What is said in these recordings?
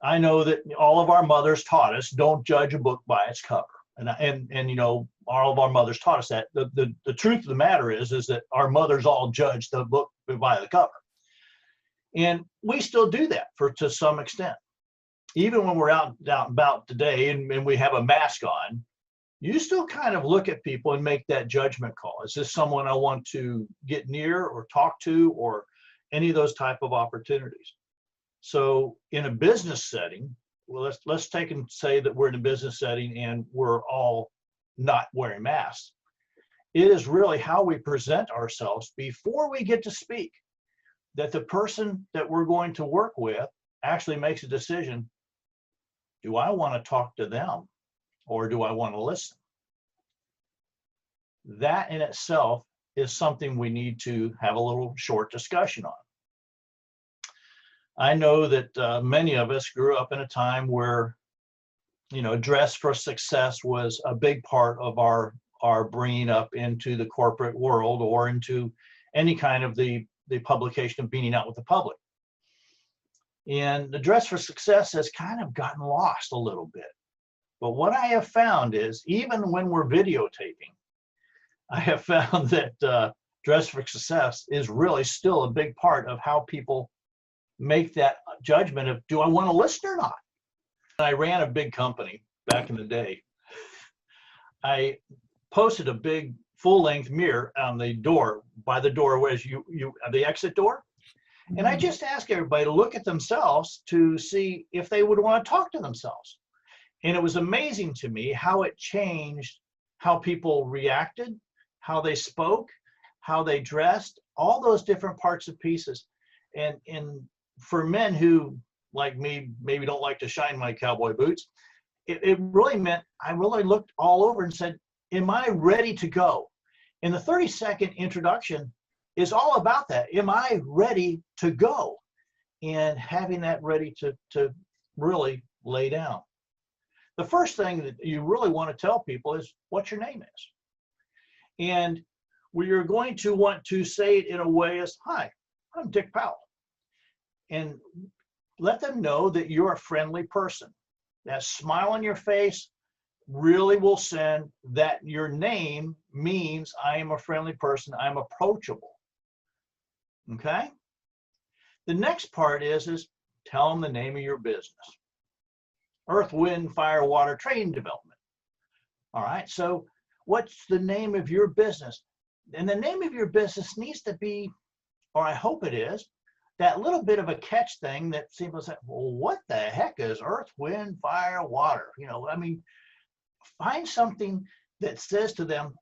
I know that all of our mothers taught us, don't judge a book by its cover. And you know, all of our mothers taught us that. The truth of the matter is that our mothers all judged the book by the cover. And we still do that to some extent. Even when we're out and about today and we have a mask on, you still kind of look at people and make that judgment call. Is this someone I want to get near or talk to, or any of those type of opportunities? So in a business setting, well, let's take and say that we're in a business setting and we're all not wearing masks. It is really how we present ourselves before we get to speak that the person that we're going to work with actually makes a decision. Do I want to talk to them or do I want to listen? That in itself is something we need to have a little short discussion on. I know that many of us grew up in a time where, you know, dress for success was a big part of our bringing up into the corporate world or into any kind of the publication of being out with the public. And the dress for success has kind of gotten lost a little bit. But what I have found is, even when we're videotaping, I have found that dress for success is really still a big part of how people make that judgment of, do I want to listen or not? I ran a big company back in the day. I posted a big full-length mirror on the door, by the door, whereas the exit door. And I just asked everybody to look at themselves to see if they would want to talk to themselves. And it was amazing to me how it changed how people reacted, how they spoke, how they dressed, all those different parts and pieces. And for men who, like me, maybe don't like to shine my cowboy boots, it really meant I really looked all over and said, am I ready to go? And the 30-second introduction is all about that. Am I ready to go? And having that ready to really lay down. The first thing that you really want to tell people is what your name is. And you're going to want to say it in a way as, hi, I'm Dick Powell. And let them know that you're a friendly person. That smile on your face really will send that your name means I am a friendly person, I'm approachable. Okay? The next part is tell them the name of your business. Earth, Wind, Fire, Water Training Development. All right, so what's the name of your business? And the name of your business needs to be, or I hope it is, that little bit of a catch thing that people say, well, what the heck is Earth, Wind, Fire, Water? You know, I mean, find something that says to them,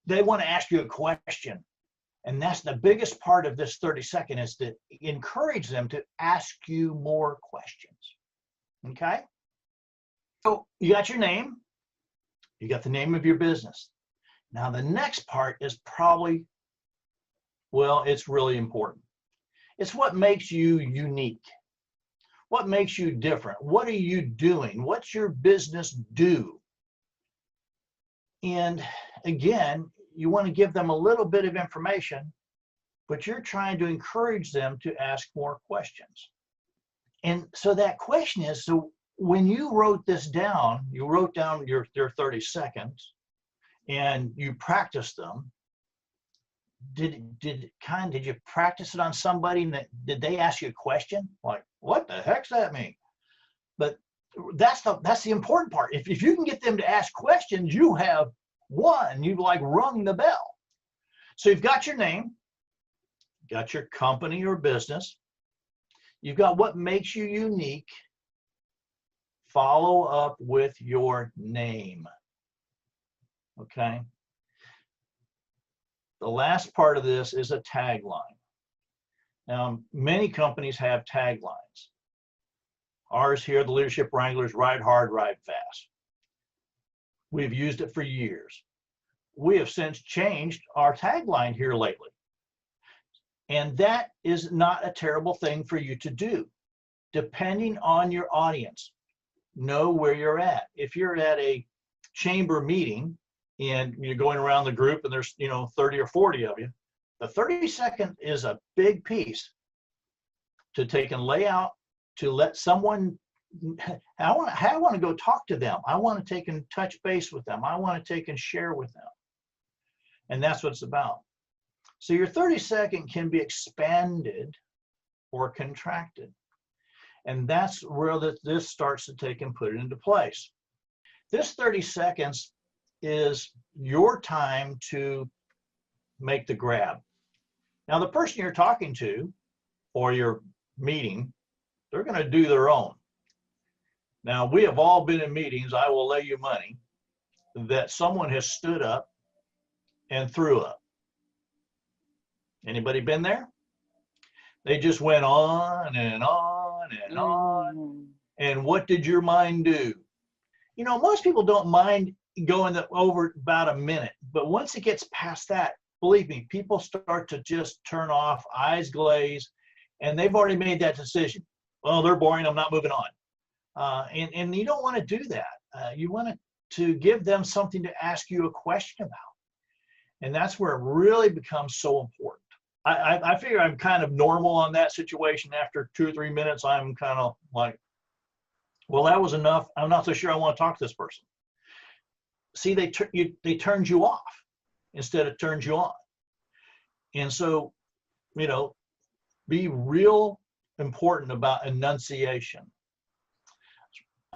they want to ask you a question. And that's the biggest part of this 30-second, is to encourage them to ask you more questions. Okay? So you got your name, you got the name of your business. Now the next part is probably, well, it's really important. It's what makes you unique. What makes you different? What are you doing? What's your business do? And again, you want to give them a little bit of information, but you're trying to encourage them to ask more questions. And so that question is, so when you wrote this down, you wrote down your 30 seconds and you practiced them. Did you practice it on somebody? Did they ask you a question like, what the heck's that mean? But that's the important part. If you can get them to ask questions, you have won. You've like rung the bell. So you've got your name, got your company or business, you've got what makes you unique. Follow up with your name. Okay. The last part of this is a tagline. Now, many companies have taglines. Ours here, the Leadership Wranglers, ride hard, ride fast. We've used it for years. We have since changed our tagline here lately. And that is not a terrible thing for you to do, depending on your audience. Know where you're at. If you're at a chamber meeting and you're going around the group and there's 30 or 40 of you, the 30-second is a big piece to take and lay out, to let someone I want to go talk to them. I want to take and touch base with them. I want to take and share with them. And that's what it's about. So your 30-second can be expanded or contracted. And that's where this starts to take and put it into place. This 30 seconds is your time to make the grab. Now, the person you're talking to or you're meeting, they're going to do their own. Now, we have all been in meetings, I will lay you money, that someone has stood up and threw up. Anybody been there? They just went on and on and on. And what did your mind do? You know, most people don't mind going over about a minute, but once it gets past that, believe me, people start to just turn off, eyes glaze, and they've already made that decision. Well, they're boring, I'm not moving on. And you don't want to do that. You want to give them something to ask you a question about. And that's where it really becomes so important. I figure I'm kind of normal on that situation. After 2 or 3 minutes, I'm kind of like, well, that was enough. I'm not so sure I want to talk to this person. See, they turned you off instead of turned you on. And so, you know, be real important about enunciation.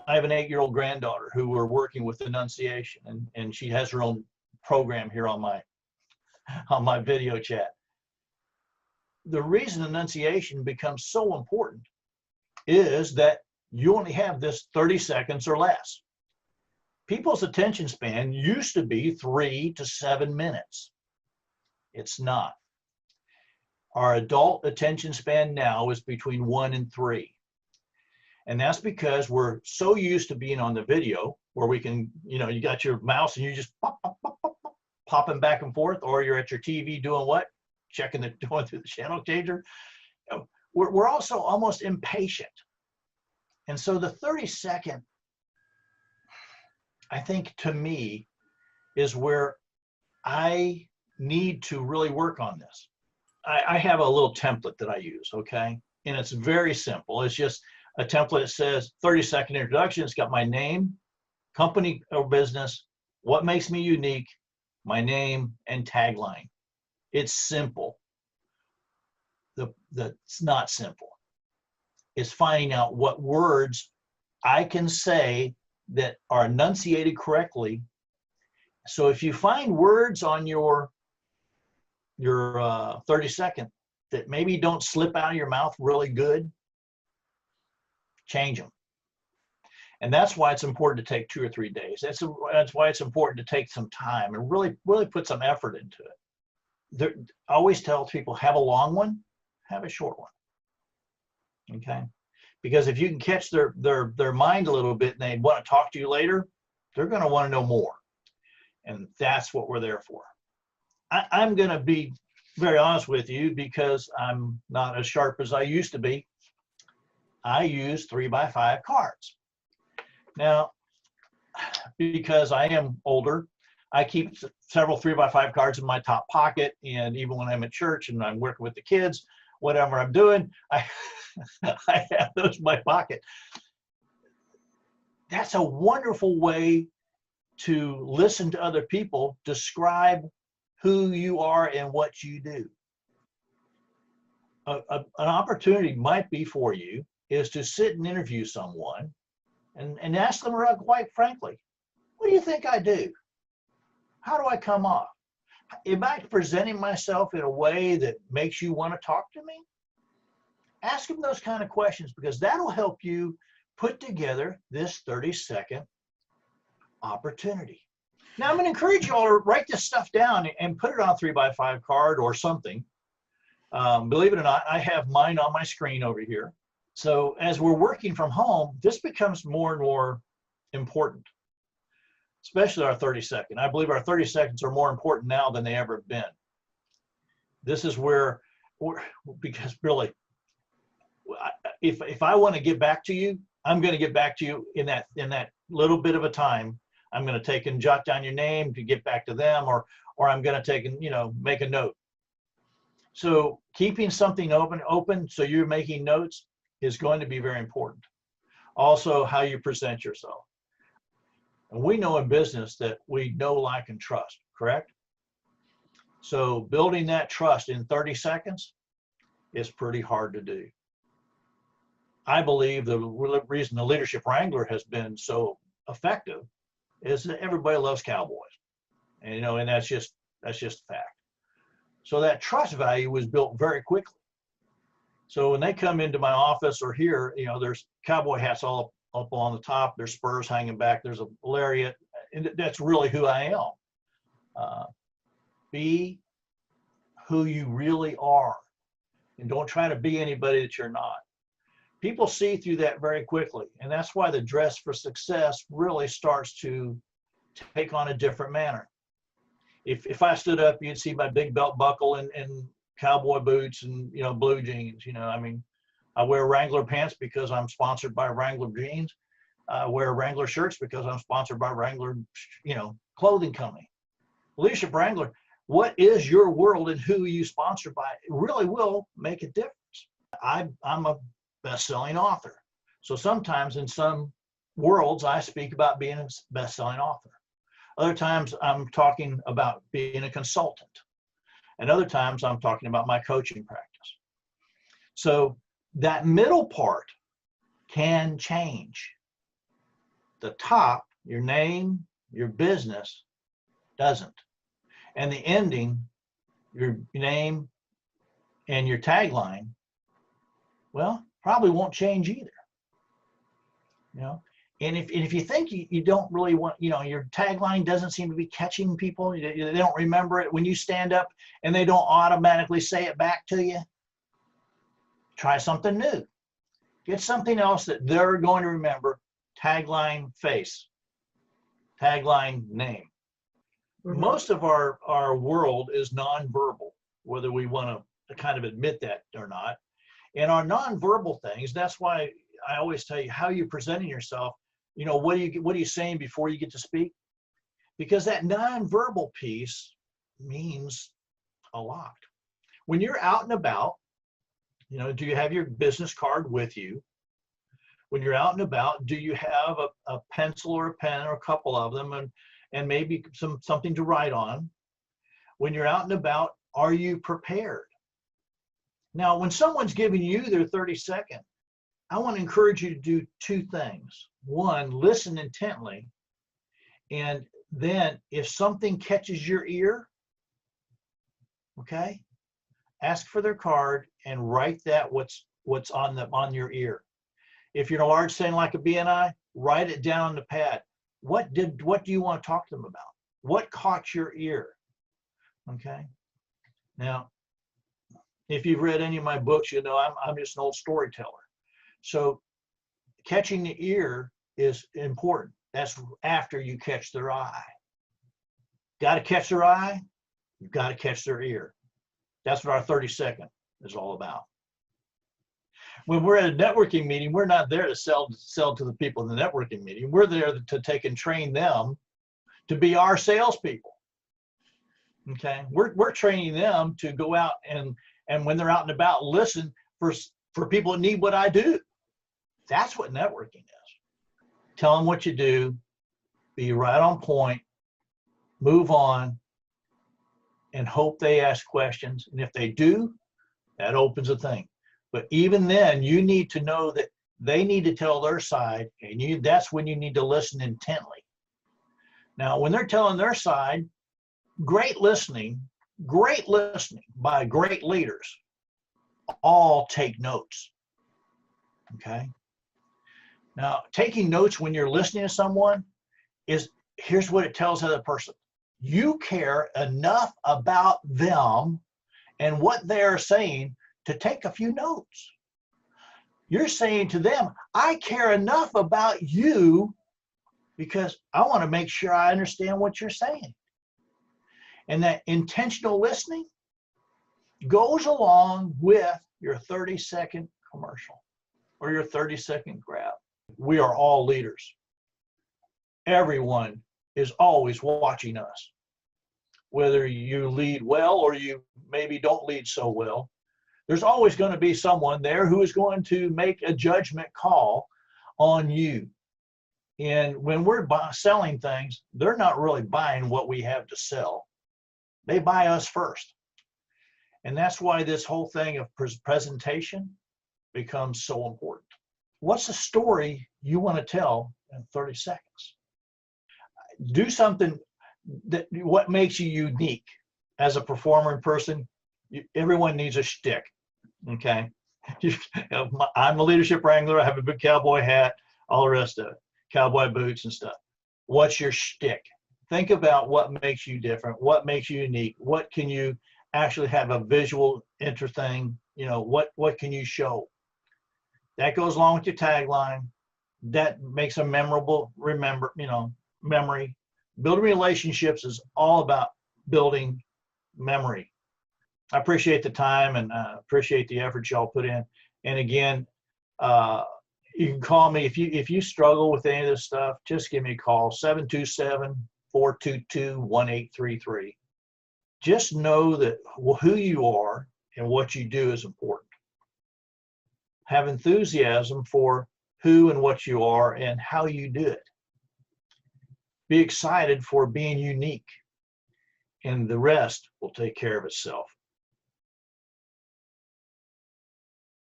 I have an 8-year-old granddaughter who we're working with enunciation, and she has her own program here on my video chat. The reason enunciation becomes so important is that you only have this 30 seconds or less. People's attention span used to be 3 to 7 minutes. It's not. Our adult attention span now is between 1 and 3. And that's because we're so used to being on the video where we can, you know, you got your mouse and you just popping back and forth, or you're at your TV doing what? Going through the channel changer. You know, we're also almost impatient. And so the 30-second, I think, to me, is where I need to really work on this. I have a little template that I use, okay? And it's very simple. It's just a template that says 30-second introduction. It's got my name, company or business, what makes me unique, my name, and tagline. It's simple. It's not simple. It's finding out what words I can say that are enunciated correctly. So if you find words on your 30-second that maybe don't slip out of your mouth really good, change them. And that's why it's important to take 2 or 3 days. That's why it's important to take some time and really put some effort into it. I always tell people, have a long one, have a short one. Okay? Because if you can catch their mind a little bit and they want to talk to you later, they're going to want to know more. And that's what we're there for. I'm going to be very honest with you, because I'm not as sharp as I used to be. I use 3x5 cards. Now, because I am older, I keep several 3x5 cards in my top pocket, and even when I'm at church and I'm working with the kids, whatever I'm doing, I have those in my pocket. That's a wonderful way to listen to other people describe who you are and what you do. An opportunity might be for you is to sit and interview someone and ask them quite frankly, what do you think I do? How do I come off? Am I presenting myself in a way that makes you want to talk to me? Ask them those kind of questions, because that'll help you put together this 30-second opportunity. Now, I'm going to encourage you all to write this stuff down and put it on a 3x5 card or something. Believe it or not, I have mine on my screen over here. So as we're working from home, this becomes more and more important, especially our 30-second. I believe our 30 seconds are more important now than they ever have been. This is where, because really, if I want to get back to you, I'm going to get back to you in that little bit of a time. I'm going to take and jot down your name to get back to them, or I'm going to take and, you know, make a note. So keeping something open so you're making notes is going to be very important. Also how you present yourself. And we know in business that we know, like, and trust, correct? So building that trust in 30 seconds is pretty hard to do. I believe the reason the Leadership Wrangler has been so effective is that everybody loves cowboys. And, you know, and that's just a fact. So that trust value was built very quickly. So when they come into my office or here, you know, there's cowboy hats all up on the top, there's spurs hanging back, there's a lariat, and that's really who I am. Be who you really are, and don't try to be anybody that you're not. People see through that very quickly, and that's why the dress for success really starts to take on a different manner. If I stood up, you'd see my big belt buckle and cowboy boots and, you know, blue jeans. You know, I mean, I wear Wrangler pants because I'm sponsored by Wrangler jeans. I wear Wrangler shirts because I'm sponsored by Wrangler, you know, clothing company. Leadership Wrangler, what is your world and who you sponsored by? It really will make a difference. I'm a best-selling author. So sometimes in some worlds, I speak about being a best-selling author. Other times I'm talking about being a consultant. And other times I'm talking about my coaching practice. So that middle part can change. The top, your name, your business, doesn't. And the ending, your name and your tagline, well, probably won't change either. You know, and if you think you don't really want, you know, your tagline doesn't seem to be catching people, they don't remember it when you stand up and they don't automatically say it back to you, try something new. Get something else that they're going to remember. Tagline face, tagline name. Mm-hmm. Most of our world is nonverbal, whether we want to kind of admit that or not. And our nonverbal things, that's why I always tell you how you're presenting yourself. You know, what are you saying before you get to speak? Because that nonverbal piece means a lot. When you're out and about, you know, do you have your business card with you? When you're out and about, do you have a pencil or a pen or a couple of them and maybe something to write on? When you're out and about, are you prepared? Now, when someone's giving you their 30 second, I want to encourage you to do two things. One, listen intently. And then if something catches your ear, okay, ask for their card and write that what's on your ear. If you're in a large setting like a BNI, write it down on the pad. What do you want to talk to them about? What caught your ear? Okay. Now, if you've read any of my books, you know I'm just an old storyteller. So catching the ear is important. That's after you catch their eye. Got to catch their eye, you've got to catch their ear. That's what our 30 second is all about. When we're at a networking meeting, we're not there to sell to the people in the networking meeting. We're there to take and train them to be our salespeople. Okay, we're training them to go out and when they're out and about, listen for people that need what I do. That's what networking is. Tell them what you do, be right on point, move on, and hope they ask questions. And if they do, that opens a thing. But even then, you need to know that they need to tell their side, and that's when you need to listen intently. Now, when they're telling their side, great listening by great leaders all take notes. Okay. Now, taking notes when you're listening to someone here's what it tells the other person. You care enough about them and what they're saying to take a few notes. You're saying to them, I care enough about you because I want to make sure I understand what you're saying. And that intentional listening goes along with your 30-second commercial or your 30-second grab. We are all leaders. Everyone is always watching us. Whether you lead well or you maybe don't lead so well, there's always going to be someone there who is going to make a judgment call on you. And when we're selling things, they're not really buying what we have to sell. They buy us first. And that's why this whole thing of presentation becomes so important. What's the story you want to tell in 30 seconds? Do something what makes you unique as a performer and person. Everyone needs a shtick, okay? I'm a leadership wrangler. I have a big cowboy hat, all the rest of it, cowboy boots and stuff. What's your shtick? Think about what makes you different, what makes you unique, what can you actually have a visual interesting, what can you show? That goes along with your tagline. That makes a memorable memory. Building relationships is all about building memory. I appreciate the time and appreciate the effort y'all put in. And again, you can call me if you struggle with any of this stuff. Just give me a call, 727-422-1833. Just know that who you are and what you do is important. Have enthusiasm for who and what you are and how you do it. Be excited for being unique, and the rest will take care of itself.